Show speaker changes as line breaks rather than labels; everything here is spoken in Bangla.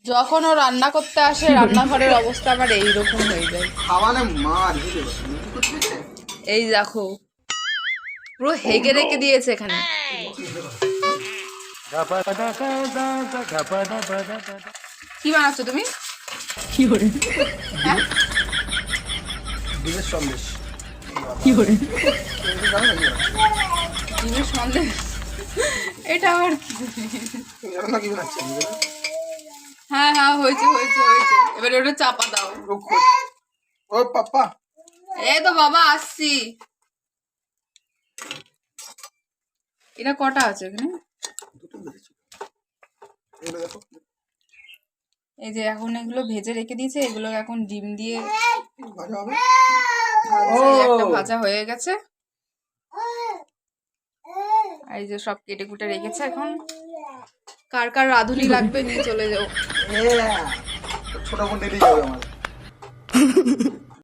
যখন ও রান্না করতে আসে রান্নাঘরের অবস্থা আমার এইরকম হয়ে যায়।
খাওয়ালে মার
এই দেখো পুরো হেগে রেখে দিয়েছে এখানে। কি বানাচ্ছ তুমি? কি করে
ডিমের সন্দেশ।
কি করে ডিমের সন্দেশ? এটা আবার কি?
জানো না কি বানাচ্ছি আমি?
হ্যাঁ হ্যাঁ হয়েছে হয়েছে হয়েছে, এবারে ওটা চাপা দাও।
ও পাপা,
এই তো বাবা আসছি। এটা কটা আছে এখানে?
দুটো বেঁচেছে। এগুলো দেখো।
এই যে এখন এগুলো ভেজে রেখে দিয়েছে, এগুলো এখন ডিম দিয়ে
ভাজা হবে।
ভাজছে। এই একটা ভাজা হয়ে গেছে, আর এই যে সব কেটে কুটে রেখেছে। এখন কার কার রাঁধুনি লাগবে নিয়ে চলে যাও।
ছোট বোন দিদি যাবে আমার।